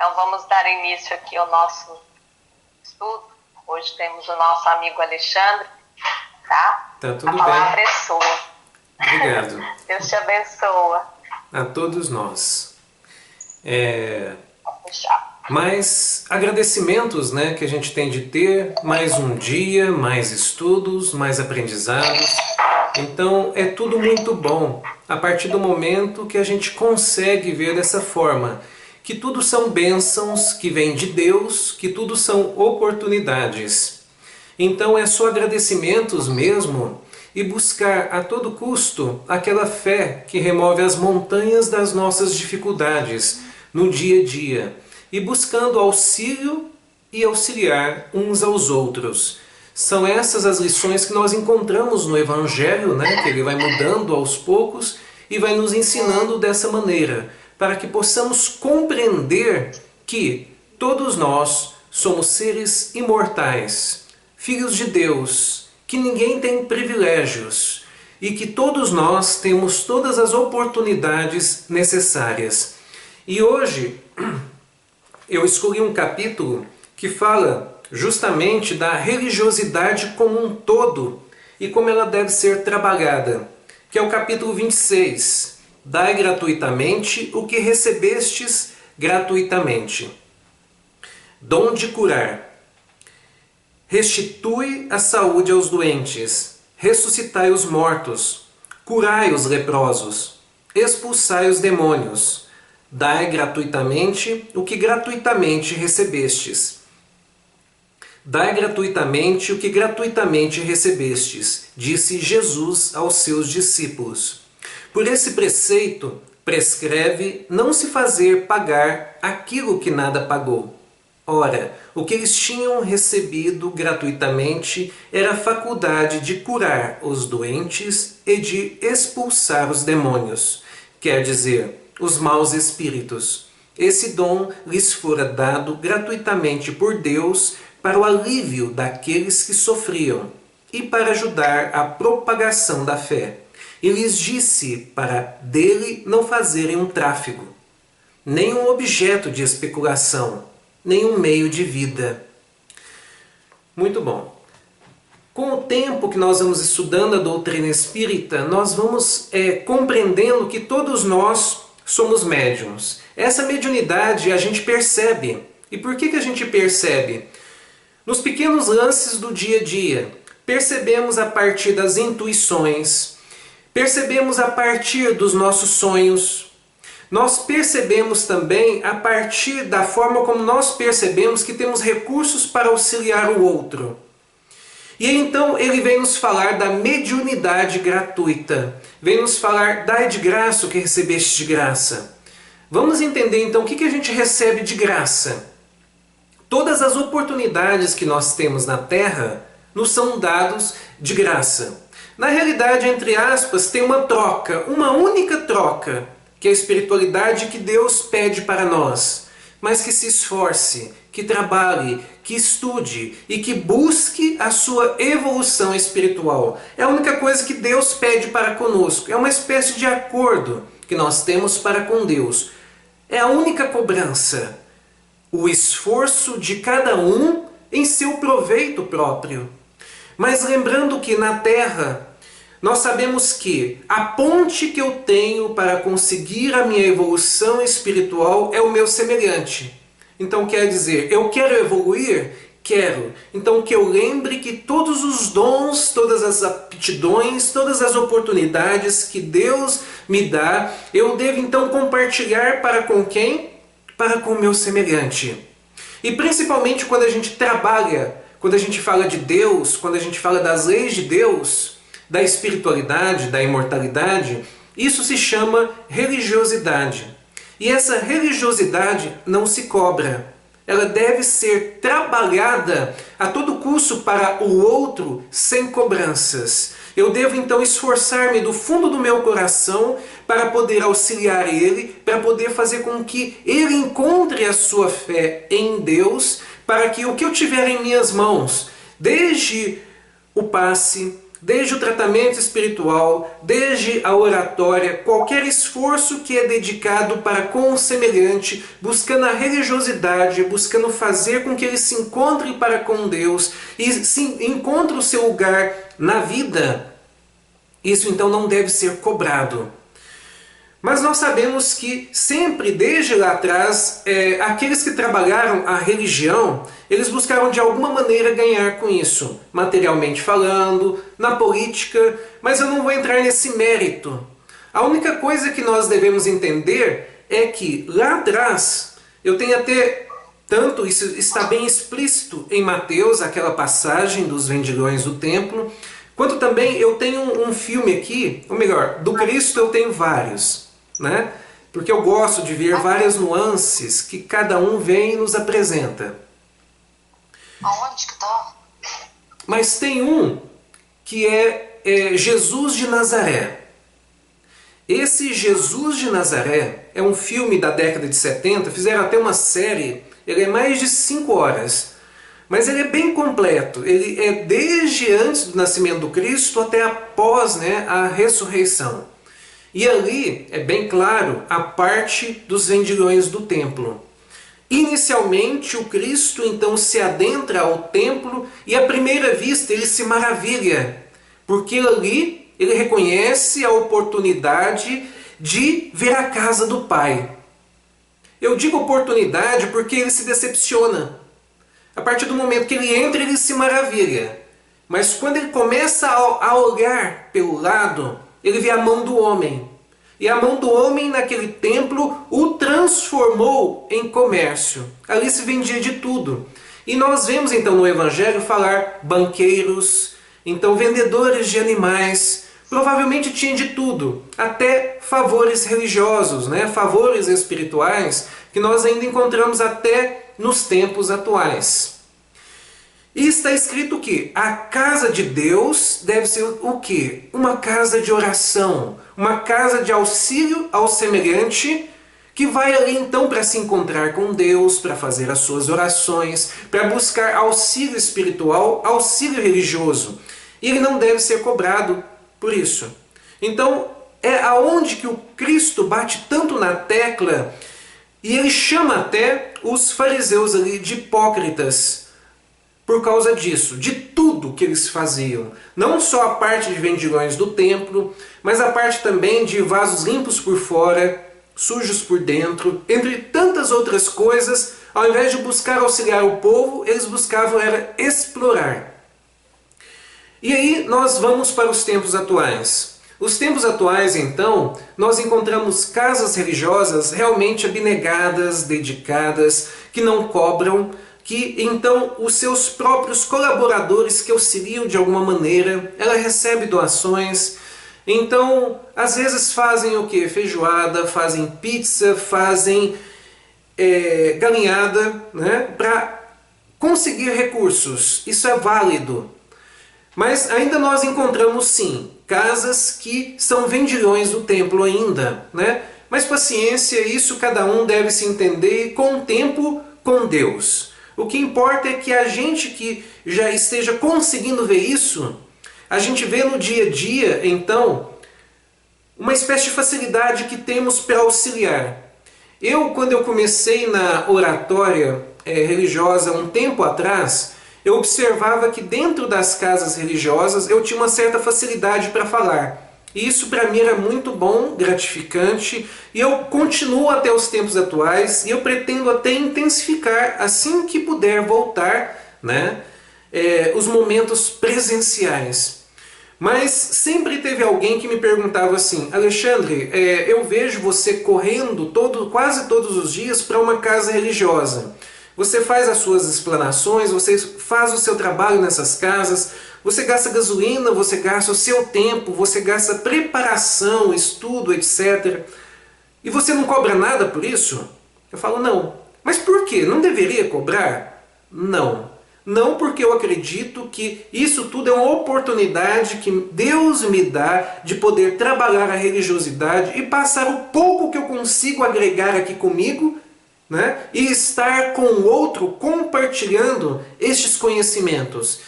Então vamos dar início aqui ao nosso estudo. Hoje temos o nosso amigo Alexandre, tá? Tá tudo A palavra bem. é sua. Obrigado. Deus te abençoa. A todos nós. Vamos fechar. Mais agradecimentos, né, que a gente tem de ter mais um dia, mais estudos, mais aprendizados. Então é tudo muito bom a partir do momento que a gente consegue ver dessa forma, que tudo são bênçãos que vêm de Deus, que tudo são oportunidades. Então é só agradecimentos mesmo e buscar a todo custo aquela fé que remove as montanhas das nossas dificuldades no dia a dia e buscando auxílio e auxiliar uns aos outros. São essas as lições que nós encontramos no Evangelho, né? Que ele vai mudando aos poucos e vai nos ensinando dessa maneira, para que possamos compreender que todos nós somos seres imortais, filhos de Deus, que ninguém tem privilégios e que todos nós temos todas as oportunidades necessárias. E hoje eu escolhi um capítulo que fala justamente da religiosidade como um todo e como ela deve ser trabalhada, que é o capítulo 26. Dai gratuitamente o que recebestes gratuitamente. Dom de curar. Restitui a saúde aos doentes, ressuscitai os mortos, curai os leprosos, expulsai os demônios, dai gratuitamente o que gratuitamente recebestes. Dai gratuitamente o que gratuitamente recebestes, disse Jesus aos seus discípulos. Por esse preceito, prescreve não se fazer pagar aquilo que nada pagou. Ora, o que eles tinham recebido gratuitamente era a faculdade de curar os doentes e de expulsar os demônios, quer dizer, os maus espíritos. Esse dom lhes fora dado gratuitamente por Deus para o alívio daqueles que sofriam e para ajudar a propagação da fé. E lhes disse para dele não fazerem um tráfigo, nem um objeto de especulação, nem um meio de vida. Muito bom. Com o tempo que nós vamos estudando a doutrina espírita, nós vamos compreendendo que todos nós somos médiuns. Essa mediunidade a gente percebe. E por que a gente percebe? Nos pequenos lances do dia a dia, percebemos a partir das intuições, percebemos a partir dos nossos sonhos, nós percebemos também a partir da forma como nós percebemos que temos recursos para auxiliar o outro. E então ele vem nos falar da mediunidade gratuita, vem nos falar, dai de graça o que recebeste de graça. Vamos entender então o que a gente recebe de graça. Todas as oportunidades que nós temos na Terra nos são dados de graça. Na realidade, entre aspas, tem uma troca, uma única troca, que é a espiritualidade que Deus pede para nós, mas que se esforce, que trabalhe, que estude e que busque a sua evolução espiritual. É a única coisa que Deus pede para conosco, é uma espécie de acordo que nós temos para com Deus. É a única cobrança, o esforço de cada um em seu proveito próprio. Mas lembrando que na Terra, nós sabemos que a ponte que eu tenho para conseguir a minha evolução espiritual é o meu semelhante. Então quer dizer, eu quero evoluir? Quero. Então que eu lembre que todos os dons, todas as aptidões, todas as oportunidades que Deus me dá, eu devo então compartilhar para com quem? Para com o meu semelhante. E principalmente quando a gente trabalha, quando a gente fala de Deus, quando a gente fala das leis de Deus, da espiritualidade, da imortalidade, isso se chama religiosidade. E essa religiosidade não se cobra. Ela deve ser trabalhada a todo custo para o outro sem cobranças. Eu devo então esforçar-me do fundo do meu coração para poder auxiliar ele, para poder fazer com que ele encontre a sua fé em Deus, para que o que eu tiver em minhas mãos, desde o passe, desde o tratamento espiritual, desde a oratória, qualquer esforço que é dedicado para com o semelhante, buscando a religiosidade, buscando fazer com que ele se encontre para com Deus e encontre o seu lugar na vida, isso então não deve ser cobrado. Mas nós sabemos que sempre, desde lá atrás, aqueles que trabalharam a religião, eles buscaram de alguma maneira ganhar com isso, materialmente falando, na política, mas eu não vou entrar nesse mérito. A única coisa que nós devemos entender é que lá atrás, eu tenho até, tanto isso está bem explícito em Mateus, aquela passagem dos vendilhões do templo, quanto também eu tenho um filme aqui, ou melhor, do Cristo eu tenho vários. Né? Porque eu gosto de ver várias nuances que cada um vem e nos apresenta. Aonde que tá? Mas tem um que é Jesus de Nazaré. Esse Jesus de Nazaré é um filme da década de 70, fizeram até uma série, ele é mais de 5 horas, mas ele é bem completo, ele é desde antes do nascimento do Cristo até após, né, a ressurreição. E ali é bem claro a parte dos vendilhões do templo. Inicialmente o Cristo então se adentra ao templo e à primeira vista ele se maravilha, porque ali ele reconhece a oportunidade de ver a casa do Pai. Eu digo oportunidade porque ele se decepciona. A partir do momento que ele entra, ele se maravilha. Mas quando ele começa a olhar pelo lado, ele vê a mão do homem. E a mão do homem naquele templo o transformou em comércio. Ali se vendia de tudo. E nós vemos então no Evangelho falar banqueiros, então vendedores de animais, provavelmente tinha de tudo, até favores religiosos, né? Favores espirituais, que nós ainda encontramos até nos tempos atuais. E está escrito que a casa de Deus deve ser o quê? Uma casa de oração, uma casa de auxílio ao semelhante, que vai ali então para se encontrar com Deus, para fazer as suas orações, para buscar auxílio espiritual, auxílio religioso. E ele não deve ser cobrado por isso. Então, é aonde que o Cristo bate tanto na tecla, e ele chama até os fariseus ali de hipócritas, por causa disso, de tudo que eles faziam. Não só a parte de vendilhões do templo, mas a parte também de vasos limpos por fora, sujos por dentro, entre tantas outras coisas. Ao invés de buscar auxiliar o povo, eles buscavam era explorar. E aí nós vamos para os tempos atuais. Os tempos atuais, então, nós encontramos casas religiosas realmente abnegadas, dedicadas, que não cobram, que então os seus próprios colaboradores que auxiliam de alguma maneira, ela recebe doações. Então, às vezes fazem o que? Feijoada, fazem pizza, fazem galinhada, né? Para conseguir recursos. Isso é válido. Mas ainda nós encontramos sim, casas que são vendilhões do templo ainda, né? Mas paciência, isso cada um deve se entender com o tempo, com Deus. O que importa é que a gente que já esteja conseguindo ver isso, a gente vê no dia a dia, então, uma espécie de facilidade que temos para auxiliar. Quando eu comecei na oratória religiosa um tempo atrás, eu observava que dentro das casas religiosas eu tinha uma certa facilidade para falar. E isso para mim era muito bom, gratificante, e eu continuo até os tempos atuais, e eu pretendo até intensificar, assim que puder voltar, né, os momentos presenciais. Mas sempre teve alguém que me perguntava assim: Alexandre, eu vejo você correndo quase todos os dias para uma casa religiosa. Você faz as suas explanações, você faz o seu trabalho nessas casas, você gasta gasolina, você gasta o seu tempo, você gasta preparação, estudo, etc. E você não cobra nada por isso? Eu falo, não. Mas por quê? Não deveria cobrar? Não. Não, porque eu acredito que isso tudo é uma oportunidade que Deus me dá de poder trabalhar a religiosidade e passar o pouco que eu consigo agregar aqui comigo, né? E estar com o outro compartilhando estes conhecimentos.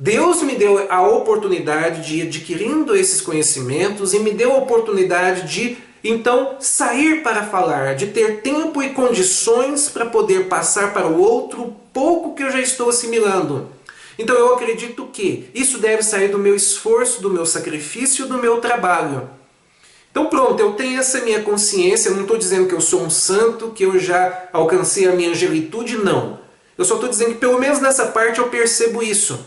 Deus me deu a oportunidade de ir adquirindo esses conhecimentos e me deu a oportunidade de, então, sair para falar, de ter tempo e condições para poder passar para o outro o pouco que eu já estou assimilando. Então eu acredito que isso deve sair do meu esforço, do meu sacrifício, do meu trabalho. Então pronto, eu tenho essa minha consciência, eu não estou dizendo que eu sou um santo, que eu já alcancei a minha angelitude, não. Eu só estou dizendo que pelo menos nessa parte eu percebo isso.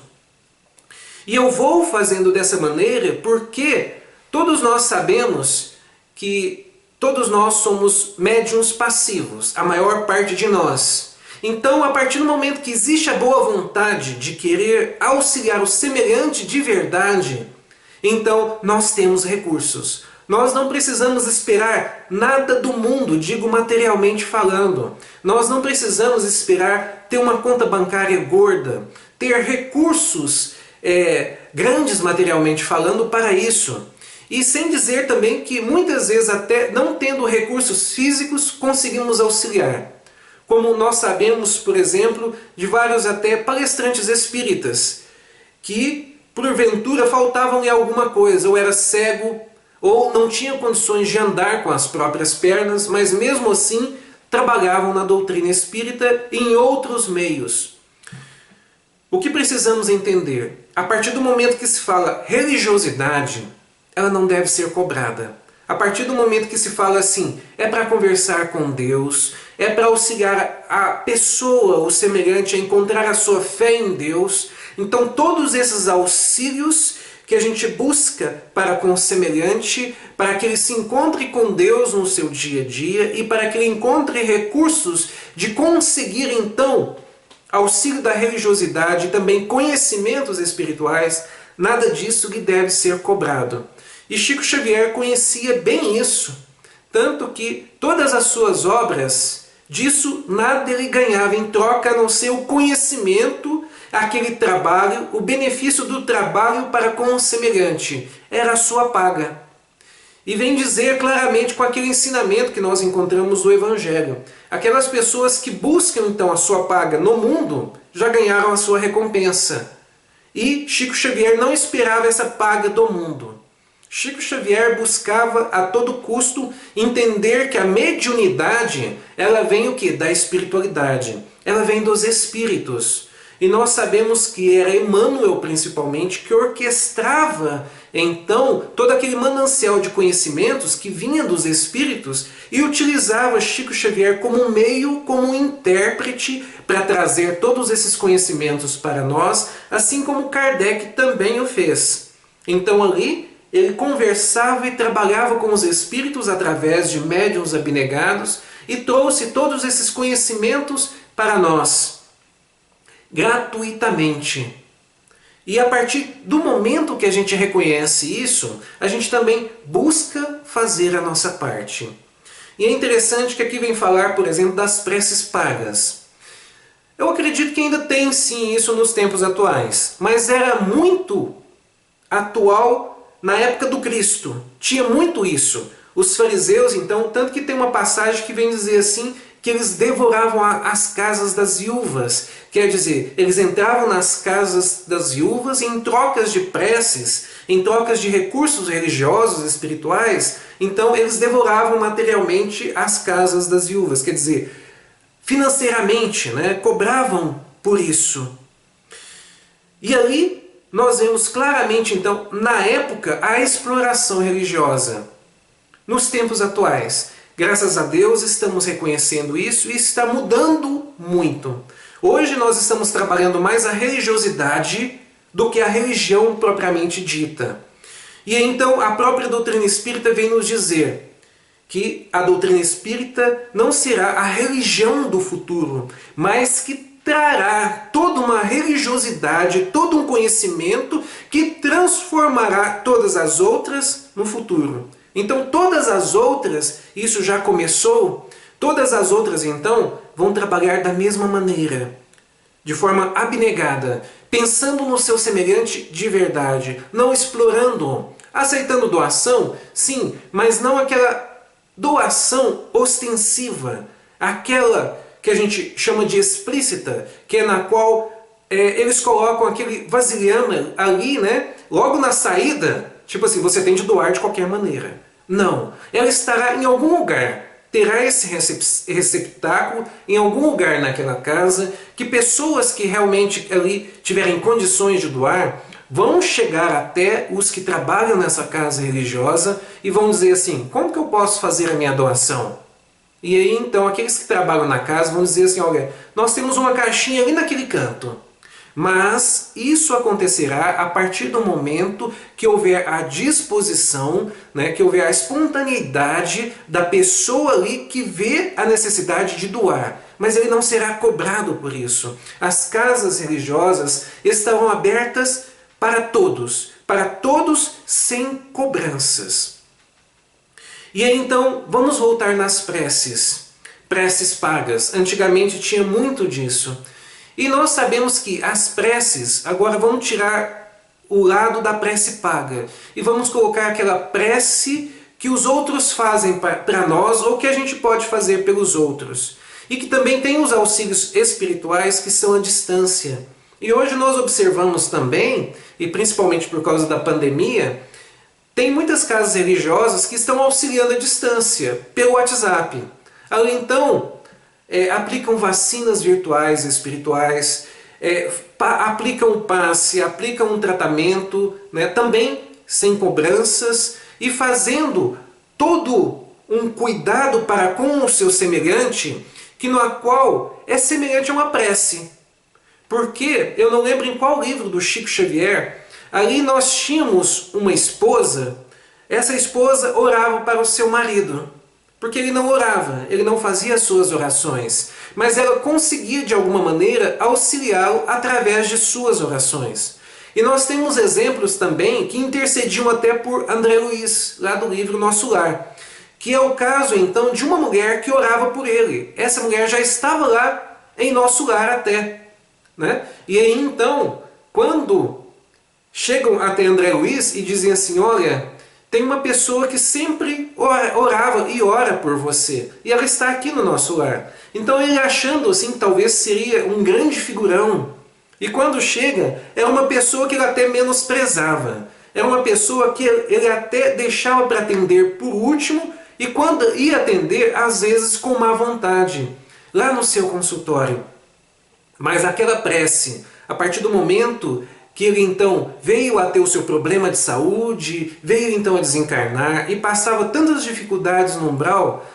E eu vou fazendo dessa maneira porque todos nós sabemos que todos nós somos médiuns passivos, a maior parte de nós. Então, a partir do momento que existe a boa vontade de querer auxiliar o semelhante de verdade, então nós temos recursos. Nós não precisamos esperar nada do mundo, digo materialmente falando. Nós não precisamos esperar ter uma conta bancária gorda, ter recursos grandes materialmente falando para isso. E sem dizer também que muitas vezes até não tendo recursos físicos conseguimos auxiliar. Como nós sabemos, por exemplo, de vários até palestrantes espíritas, que porventura faltavam-lhe alguma coisa, ou era cego, ou não tinha condições de andar com as próprias pernas, mas mesmo assim trabalhavam na doutrina espírita e em outros meios. O que precisamos entender? A partir do momento que se fala religiosidade, ela não deve ser cobrada. A partir do momento que se fala assim, é para conversar com Deus, é para auxiliar a pessoa, o semelhante, a encontrar a sua fé em Deus. Então todos esses auxílios que a gente busca para com o semelhante, para que ele se encontre com Deus no seu dia a dia e para que ele encontre recursos de conseguir então auxílio da religiosidade e também conhecimentos espirituais, nada disso lhe deve ser cobrado. E Chico Xavier conhecia bem isso, tanto que todas as suas obras, disso nada ele ganhava em troca a não ser o conhecimento, aquele trabalho, o benefício do trabalho para com o semelhante, era a sua paga. E vem dizer claramente com aquele ensinamento que nós encontramos no Evangelho. Aquelas pessoas que buscam então a sua paga no mundo, já ganharam a sua recompensa. E Chico Xavier não esperava essa paga do mundo. Chico Xavier buscava a todo custo entender que a mediunidade, ela vem o quê? Da espiritualidade. Ela vem dos espíritos. E nós sabemos que era Emmanuel, principalmente, que orquestrava, então, todo aquele manancial de conhecimentos que vinha dos espíritos e utilizava Chico Xavier como um meio, como um intérprete para trazer todos esses conhecimentos para nós, assim como Kardec também o fez. Então ali ele conversava e trabalhava com os espíritos através de médiuns abnegados e trouxe todos esses conhecimentos para nós, gratuitamente. E a partir do momento que a gente reconhece isso, a gente também busca fazer a nossa parte. E é interessante que aqui vem falar, por exemplo, das preces pagas. Eu acredito que ainda tem sim isso nos tempos atuais, mas era muito atual na época do Cristo. Tinha muito isso. Os fariseus, então, tanto que tem uma passagem que vem dizer assim, que eles devoravam as casas das viúvas. Quer dizer, eles entravam nas casas das viúvas e em trocas de preces, em trocas de recursos religiosos, espirituais, então eles devoravam materialmente as casas das viúvas. Quer dizer, financeiramente, né, cobravam por isso. E ali nós vemos claramente, então, na época, a exploração religiosa. Nos tempos atuais, graças a Deus, estamos reconhecendo isso e está mudando muito. Hoje nós estamos trabalhando mais a religiosidade do que a religião propriamente dita. E então a própria doutrina espírita vem nos dizer que a doutrina espírita não será a religião do futuro, mas que trará toda uma religiosidade, todo um conhecimento que transformará todas as outras no futuro. Então todas as outras, isso já começou, todas as outras então vão trabalhar da mesma maneira, de forma abnegada, pensando no seu semelhante de verdade, não explorando-o, aceitando doação, sim, mas não aquela doação ostensiva, aquela que a gente chama de explícita, que é na qual eles colocam aquele vasilhame ali, né? Logo na saída, tipo assim, você tem de doar de qualquer maneira. Não, ela estará em algum lugar. Terá esse receptáculo em algum lugar naquela casa, que pessoas que realmente ali tiverem condições de doar vão chegar até os que trabalham nessa casa religiosa e vão dizer assim, como que eu posso fazer a minha doação? E aí então aqueles que trabalham na casa vão dizer assim, olha, nós temos uma caixinha ali naquele canto. Mas isso acontecerá a partir do momento que houver a disposição, né, que houver a espontaneidade da pessoa ali que vê a necessidade de doar. Mas ele não será cobrado por isso. As casas religiosas estarão abertas para todos sem cobranças. E aí então, vamos voltar nas preces. Preces pagas. Antigamente tinha muito disso. E nós sabemos que as preces, agora vamos tirar o lado da prece paga e vamos colocar aquela prece que os outros fazem para nós ou que a gente pode fazer pelos outros. E que também tem os auxílios espirituais que são à distância. E hoje nós observamos também, e principalmente por causa da pandemia, tem muitas casas religiosas que estão auxiliando à distância, pelo WhatsApp. Ali então, aplicam vacinas virtuais espirituais, aplicam passe, aplicam um tratamento, né, também sem cobranças e fazendo todo um cuidado para com o seu semelhante, que no qual é semelhante a uma prece. Porque, eu não lembro em qual livro do Chico Xavier, ali nós tínhamos uma esposa, essa esposa orava para o seu marido. Porque ele não orava, ele não fazia as suas orações, mas ela conseguia de alguma maneira auxiliá-lo através de suas orações. E nós temos exemplos também que intercediam até por André Luiz, lá do livro Nosso Lar, que é o caso então de uma mulher que orava por ele. Essa mulher já estava lá em Nosso Lar até, né? E aí então, quando chegam até André Luiz e dizem assim, olha, tem uma pessoa que sempre orava e ora por você. E ela está aqui no nosso lar. Então ele achando assim que talvez seria um grande figurão. E quando chega, é uma pessoa que ele até menosprezava. É uma pessoa que ele até deixava para atender por último. E quando ia atender, às vezes com má vontade. Lá no seu consultório. Mas aquela prece, a partir do momento que ele então veio a ter o seu problema de saúde, veio então a desencarnar e passava tantas dificuldades no umbral,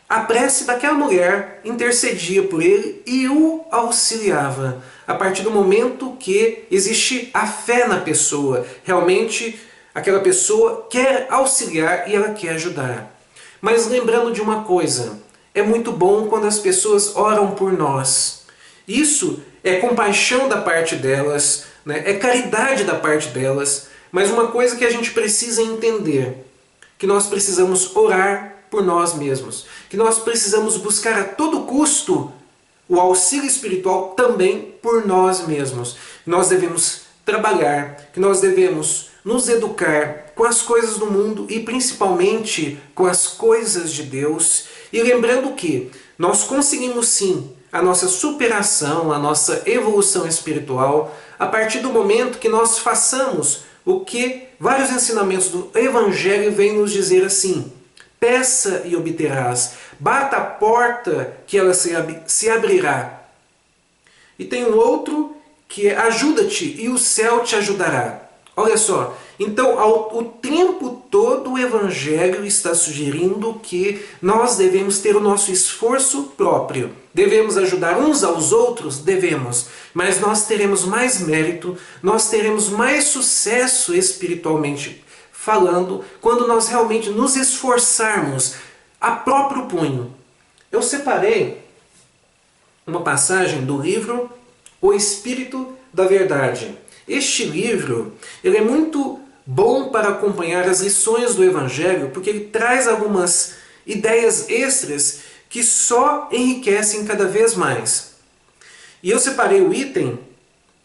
a prece daquela mulher intercedia por ele e o auxiliava. A partir do momento que existe a fé na pessoa, realmente aquela pessoa quer auxiliar e ela quer ajudar. Mas lembrando de uma coisa, é muito bom quando as pessoas oram por nós. Isso é compaixão da parte delas, né? É caridade da parte delas, mas uma coisa que a gente precisa entender, que nós precisamos orar por nós mesmos, que nós precisamos buscar a todo custo o auxílio espiritual também por nós mesmos. Nós devemos trabalhar, que nós devemos nos educar com as coisas do mundo e principalmente com as coisas de Deus, e lembrando que nós conseguimos sim a nossa superação, a nossa evolução espiritual, a partir do momento que nós façamos o que vários ensinamentos do Evangelho vêm nos dizer assim, peça e obterás, bata a porta que ela se abrirá. E tem um outro que é ajuda-te e o céu te ajudará. Olha só, então o tempo todo o Evangelho está sugerindo que nós devemos ter o nosso esforço próprio. Devemos ajudar uns aos outros? Devemos. Mas nós teremos mais mérito, nós teremos mais sucesso espiritualmente falando, quando nós realmente nos esforçarmos a próprio punho. Eu separei uma passagem do livro O Espírito da Verdade. Este livro ele é muito bom para acompanhar as lições do Evangelho, porque ele traz algumas ideias extras que só enriquecem cada vez mais. E eu separei o item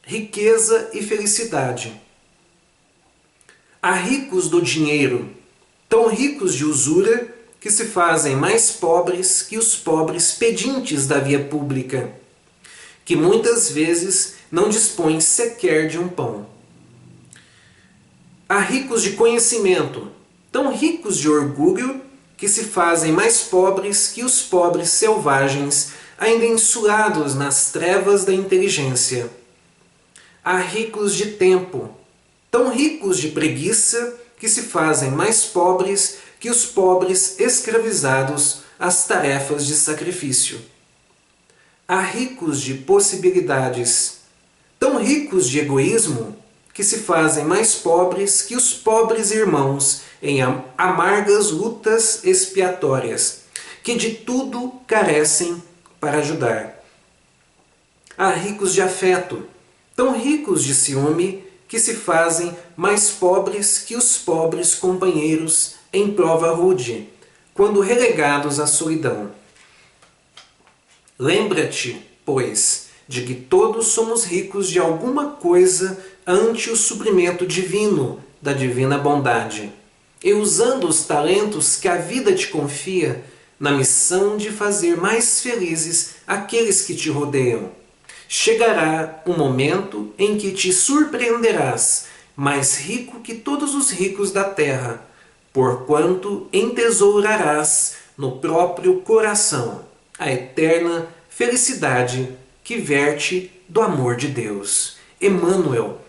riqueza e felicidade. Há ricos do dinheiro, tão ricos de usura, que se fazem mais pobres que os pobres pedintes da via pública. que muitas vezes não dispõem sequer de um pão. Há ricos de conhecimento, tão ricos de orgulho, que se fazem mais pobres que os pobres selvagens, ainda insulados nas trevas da inteligência. Há ricos de tempo, tão ricos de preguiça, que se fazem mais pobres que os pobres escravizados às tarefas de sacrifício. Há ricos de possibilidades, tão ricos de egoísmo, que se fazem mais pobres que os pobres irmãos em amargas lutas expiatórias, que de tudo carecem para ajudar. Há ricos de afeto, tão ricos de ciúme, que se fazem mais pobres que os pobres companheiros em prova rude, quando relegados à solidão. Lembra-te, pois, de que todos somos ricos de alguma coisa ante o suprimento divino da divina bondade, e usando os talentos que a vida te confia, na missão de fazer mais felizes aqueles que te rodeiam. Chegará um momento em que te surpreenderás, mais rico que todos os ricos da terra, porquanto entesourarás no próprio coração a eterna felicidade que verte do amor de Deus. Emmanuel.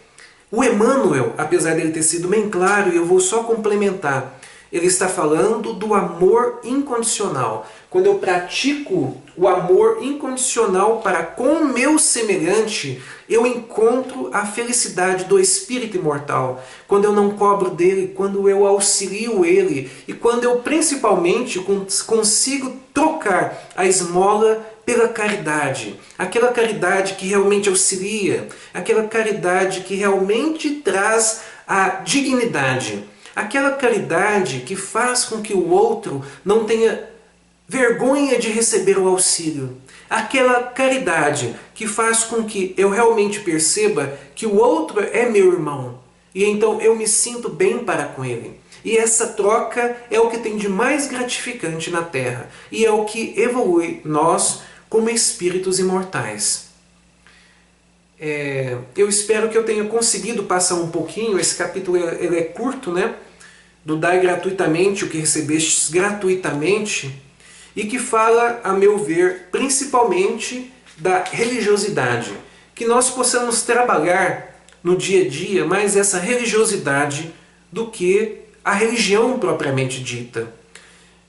O Emmanuel, apesar dele ter sido bem claro, e eu vou só complementar, ele está falando do amor incondicional. Quando eu pratico o amor incondicional para com o meu semelhante, eu encontro a felicidade do espírito imortal. Quando eu não cobro dele, quando eu auxilio ele e quando eu principalmente consigo trocar a esmola pela caridade. Aquela caridade que realmente auxilia, aquela caridade que realmente traz a dignidade. Aquela caridade que faz com que o outro não tenha vergonha de receber o auxílio. Aquela caridade que faz com que eu realmente perceba que o outro é meu irmão. E então eu me sinto bem para com ele. E essa troca é o que tem de mais gratificante na Terra. E é o que evolui nós como espíritos imortais. Eu espero que eu tenha conseguido passar um pouquinho, esse capítulo ele é curto, né? Do dar gratuitamente o que recebestes gratuitamente, e que fala, a meu ver, principalmente da religiosidade. Que nós possamos trabalhar no dia a dia mais essa religiosidade do que a religião propriamente dita.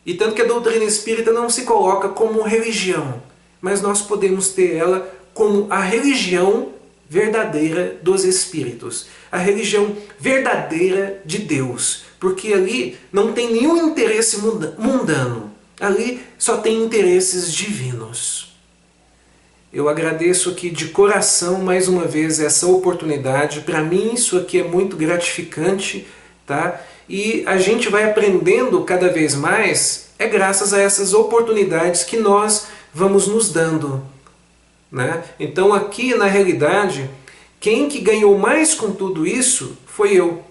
E tanto que a doutrina espírita não se coloca como religião, mas nós podemos ter ela como a religião verdadeira dos espíritos, a religião verdadeira de Deus, porque ali não tem nenhum interesse mundano, ali só tem interesses divinos. Eu agradeço aqui de coração mais uma vez essa oportunidade. Para mim isso aqui é muito gratificante, tá? E a gente vai aprendendo cada vez mais graças a essas oportunidades que nós vamos nos dando, né? Então aqui na realidade, quem que ganhou mais com tudo isso foi eu,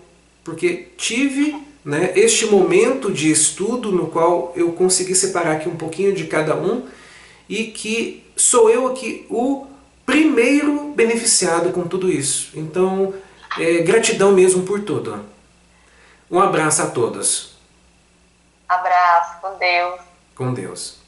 porque tive, né, este momento de estudo no qual eu consegui separar aqui um pouquinho de cada um, e que sou eu aqui o primeiro beneficiado com tudo isso. Então, gratidão mesmo por tudo. Um abraço a todos. Abraço, com Deus. Com Deus.